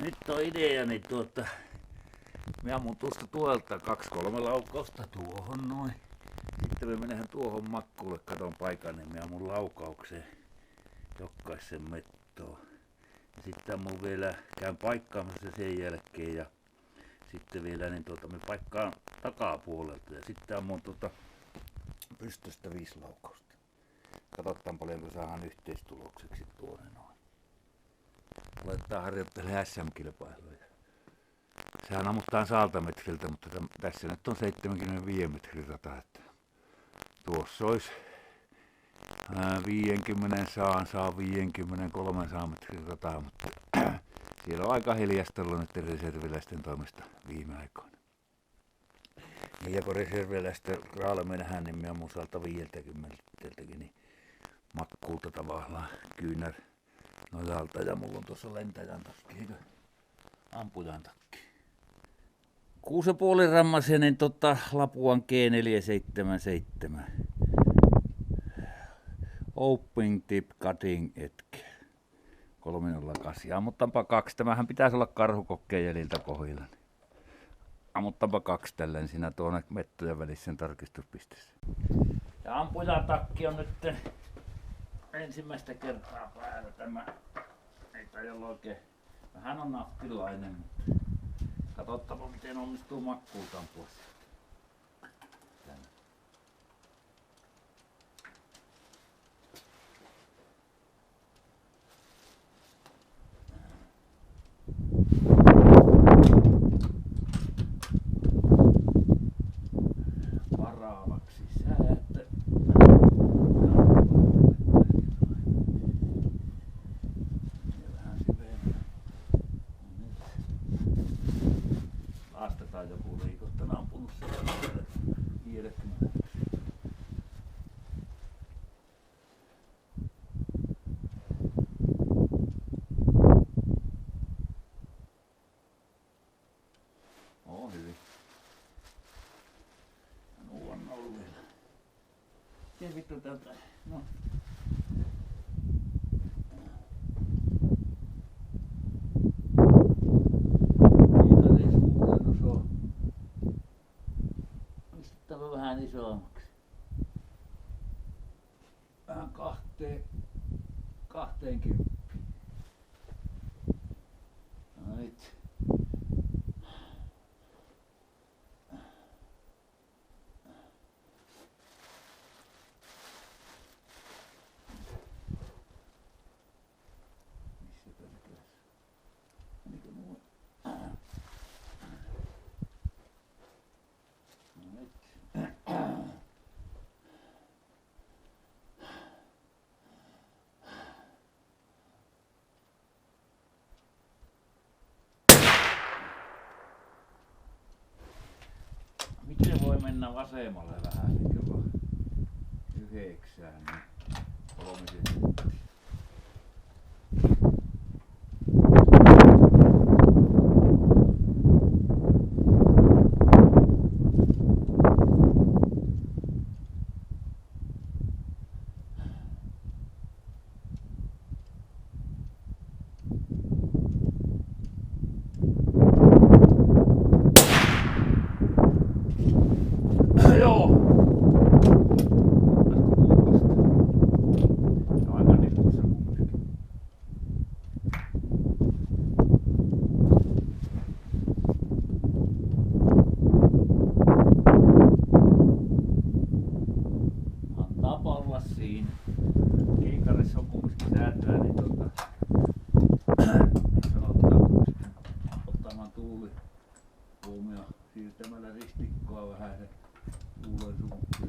Nyt on idea, niin mä ammun tuosta tuolta 2-3 laukausta tuohon noin. Sitten me mennään tuohon makkuulle, katon paikan, niin mä ammun laukaukseen jokaisen mettoon. Ja sitten ammun vielä, käyn paikkaamassa sen jälkeen ja sitten vielä niin me paikkaan takapuolelta ja sitten ammun pystystä 5 laukausta. Katsotaan paljonko saadaan yhteistulokseksi tuonne noin. Aletaan harjoittelemaan SM-kilpailuja. Sehän ammuttaan 100 metriltä, mutta tässä nyt on 75 metrin rata. Että tuossa olisi 50 saa 50-300 metrin rata, mutta siellä on aika hiljasta ollut nyt reserviläisten toimesta viime aikoina. Ja kun reserviläisten raalla me nähdään, niin me on mun 150 niin makkuulta tavallaan kyynär nojalta ja mulla on tuossa lentäjän takki, eikö ampujan takki. 6,5 rammasenen Lapuan G477. Open tip cutting etke. 308. Ammuttanpa 2. Tämähän pitäisi olla karhukokkeen jäljiltä pohjilla. Ammuttanpa 2 tällä siinä tuonne mettojen välissä tarkistuspisteessä. Ja ampujan takki on nyt ensimmäistä kertaa päällä tämä. Ei tajalla oikein. Vähän on nappilainen, mutta katsottava miten onnistuu makkuulta ampua. Varaavaksi säätö. Laastetaan joku liikottan ampunut siellä 50. On hyvin. Nuon ollut vielä. Miten vittu tältä? No. Tämä vähän isommaksi. Vähän 20. No nyt. Missä pölkäs? Menikö noin? No nyt. Miten voi mennä vasemmalle vähän niin kello 9, niin 30. Joo. Aika nipussa kumminkin. Antaa palla siinä. Kiikarissa on kumminkin säätöä, niin sanotaan kumminkin ottamaan tuuli huomioon siirtämällä ristikkoa vähän se tuulen suuntaan.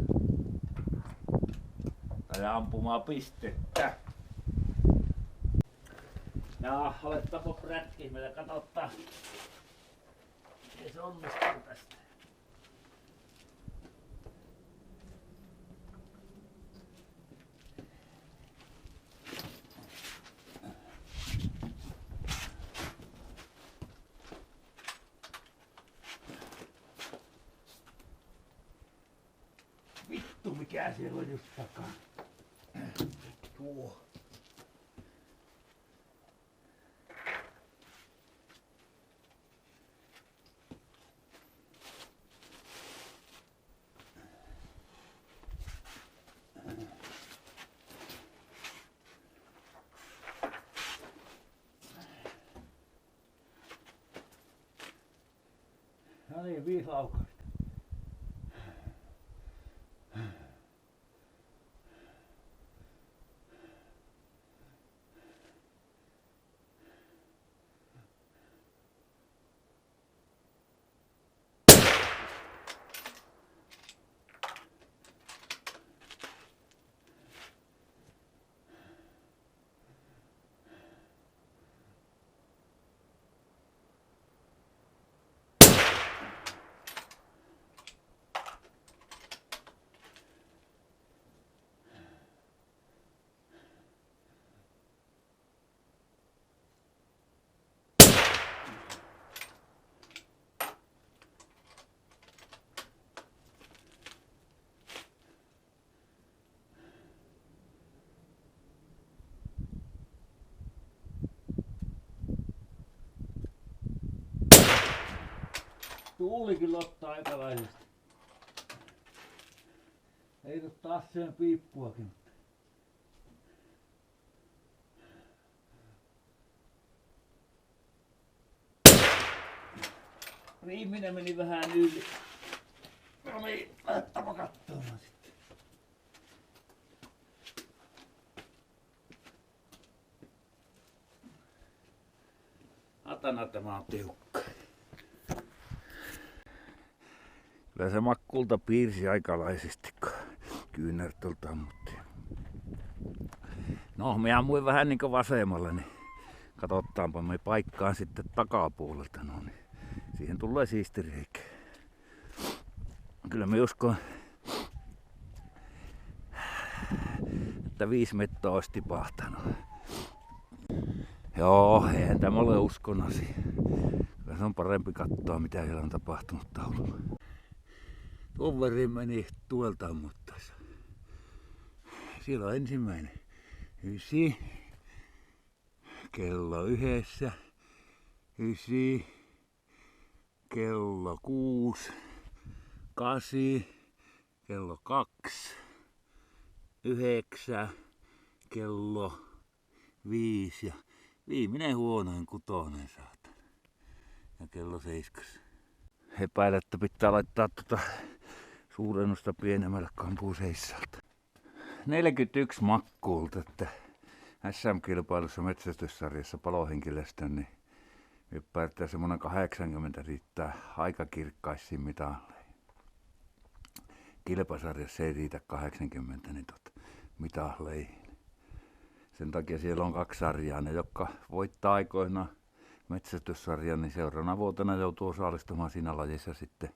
Tai ampumaan pistettä. Ja alettaanpa prätkihmellä, katsotaan miten se onnistuu tästä. Vittu mikä siellä on just takana. Tuo. No niin, 5 laukausta. Tuuli kyllä ottaa aikalaisesti. Ei ole taas sen piippuakin. Viimeinen meni vähän yli. No niin, lähdetäänpä katsomaan sitten. Atana tämä on tiukka. Kyllä se makkulta piirsi aikalaisesti, kun kyynärtöltä ammuttiin. No, minä ammuin vähän niinku vasemmalla, niin katsotaanpa me paikkaan sitten takapuolelta. No niin, siihen tulee siisti reikä. Kyllä me uskon, että 5 mettoa olisi tipahtanut. Joo, eihän tämä ole uskon asia. Kyllä se on parempi katsoa, mitä siellä on tapahtunut taululla. Tuon verran meni tuolta ammuttaessa. Siellä on ensimmäinen 9, kello 1, 9, kello 6, 8, kello 2, 9, kello 5 ja viimeinen huonoin 6 saatana. Ja kello 7. Epäilen, että pitää laittaa suurennusta pienemmälle, kun ampuu 7. 41 makkuulta, että SM-kilpailussa metsästyssarjassa palohenkilöstön, niin ylipäätään semmonen 80 riittää aika kirkkaisiin mitalleihin. Kilpasarjassa ei riitä 80 niin mitalleihin. Sen takia siellä on 2 sarjaa. Ne, jotka voittaa aikoinaan metsästyssarjan, niin seuraavana vuotena joutuu osallistumaan siinä lajissa sitten.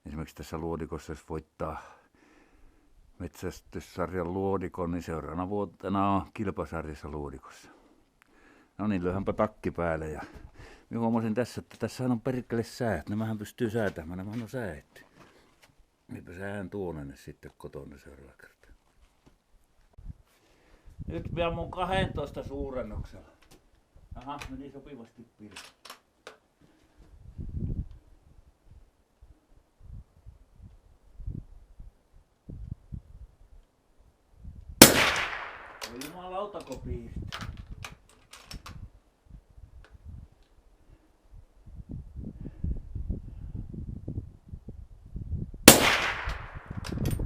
Esimerkiksi tässä luodikossa, jos voittaa metsästyssarjan luodikon, niin seuraavana vuotena on kilpasarjassa luodikossa. No niin, lyhänpä takki päälle ja minä huomasin tässä, että tässä on perkele säät. Nämähän pystyy säätämään, nämähän on säätty. Niinpä sään tuonne sitten kotona seuraava kerta. Nyt minä mun 12 suurennuksella. Aha, meni sopivasti pilvi. Oi jumalauta, kun piirtää.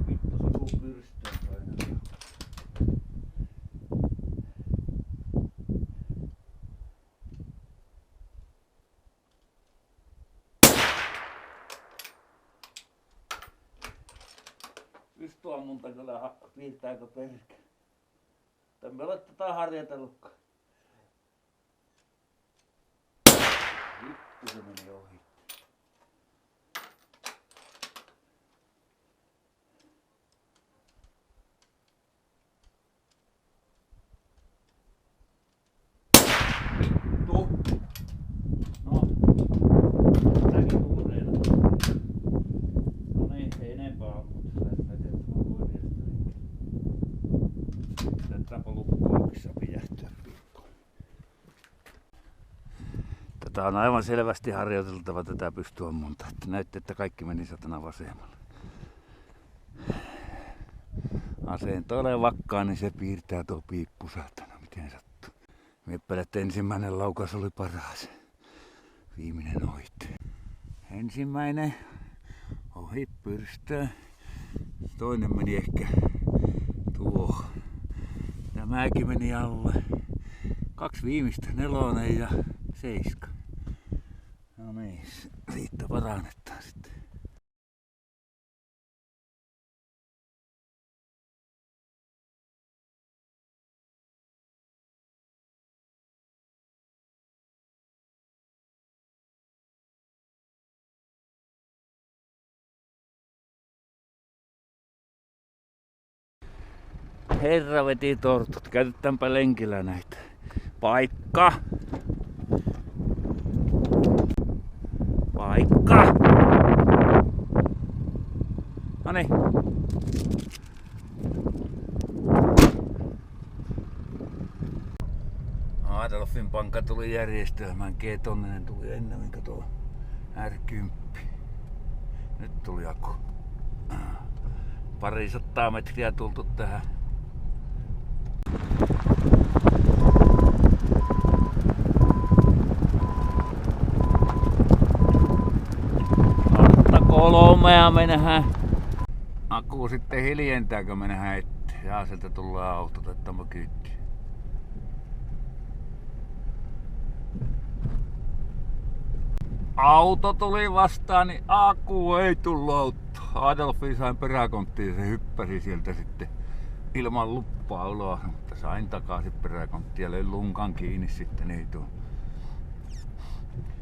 Vittu, se osuu pyrstöön aina. Pystyammunta kyllä piirtääkö perkä. Emme ole tätä harjoitellutkaan. Vittu, se meni ohi. Vittu! No, tämäkin tuureena. No niin, ei enempää ammuta. Lähdetään teettämään koiriasta. Tätäpä lukkoaksissa pidähtyä piippuun. Tätä on aivan selvästi harjoiteltava tätä pystyammuntaa. Näytti, että kaikki meni satana vasemmalle. Aseen toinen vakkaan, niin se piirtää tuo piippu saatana. Miten sattuu? Mieppälä, että ensimmäinen laukaus oli paras. Viimeinen ohitti. Ensimmäinen ohi pyrstää. Toinen meni ehkä tuohon. Tämäkin meni alle. 2 viimeistä, 4 ja 7. No niin, siitä parannetaan sitten. Herra veti tortut. Käytetäänpä lenkillä näitä. Paikka! Paikka! Noniin. Adolfin pankka tuli järjestelmään. G-tonninen tuli ennemmin, kato. R10. Nyt tuli aku. 200 metriä tultu tähän. Kahta 3 ja mennään. Aku sitten hiljentää, kun mennään eteen. Ja sieltä tullaan auto, otetaan kyytiin. Auto tuli vastaan, niin aku ei tullut auto. Adolfi sain peräkonttiin ja se hyppäsi sieltä sitten ilman luppaa ulos, mutta sain takaisin peräkonttiin ja löin lunkan kiinni sitten. Ei tuo.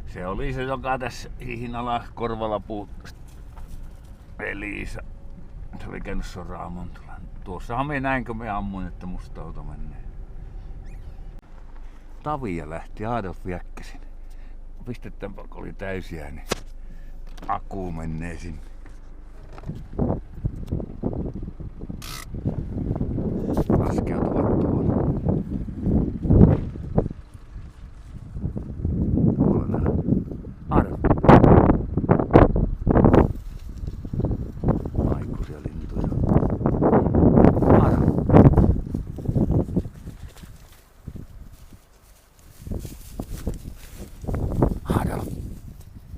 Se oli se, joka tässä hiihin alas korvalla puuttui. Elisa. Se oli käynyt soraamaan tulla. Tuossahan me näin, kun me ammuin, että musta auto menee. Tavia lähti Adolfi äkkäsin. Pistetäänpä, kun oli täysiä, niin aku menee sinne. Laskeutuvat tuolla. Tuolla nää. Adolf. Aikuisia lintuja. Adolf. Adolf.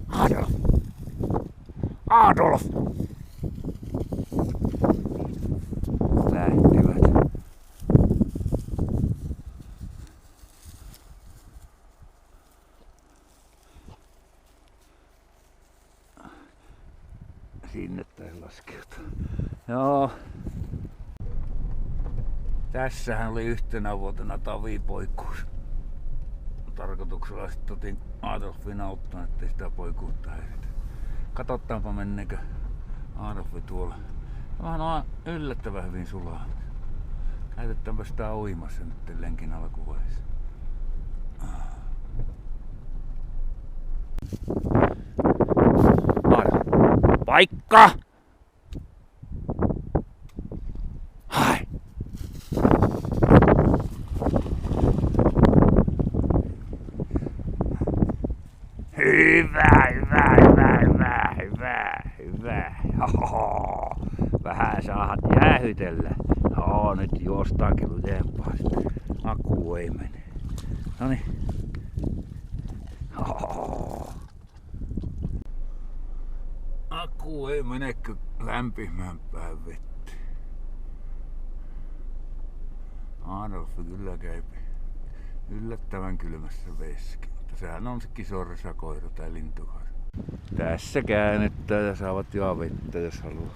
Adolf. Adolf. Lähtivät. Sinne taisi laskeutua. Joo. Tässähän oli yhtenä vuotena tavipoikuus. Tarkoituksella sitten otin Adolfin auttaan, ettei sitä poikuutta häiritä. Katsotaanpa menneekö Adolfi tuolla. Tämähän on yllättävän hyvin sulaa. Käytetäänpä sitä uimassa nyt lenkin alkuvaiheessa. Adolf. Paikka! Hai! Hyvä, hyvä, hyvä, hyvä, hyvä, hyvä. Hoho. Vähän saat jäähytellä. Joo, nyt juostaankin lujempaa sitten. Aku ei mene. Noniin. Hoho. Aku ei mene kyllä lämpimämpään vettä. Adolfi kyllä käy yllättävän kylmässä vessäkin. Sehän on se kisorsakoira tai lintukoira. Tässä käännettää ja saavat juo vettä, jos haluaa.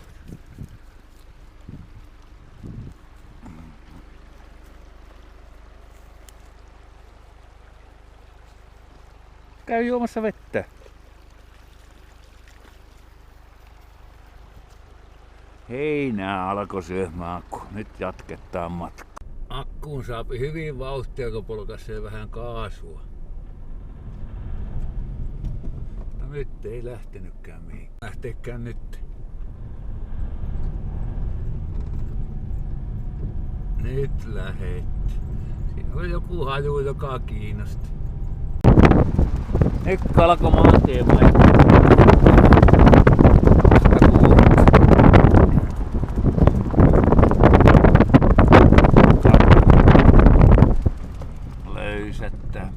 Käy juomassa vettä. Heinää alkoi syömään akku. Nyt jatketaan matkaa. Akkuun saapi hyvin vauhtia, kun polkaisee vähän kaasua. Nyt ei lähtenytkään mihin. Lähteekään nyt. Nyt lähet. Siinä oli joku haju, joka kiinnosti. Nyt alkoi maantiemaan. Löysättää.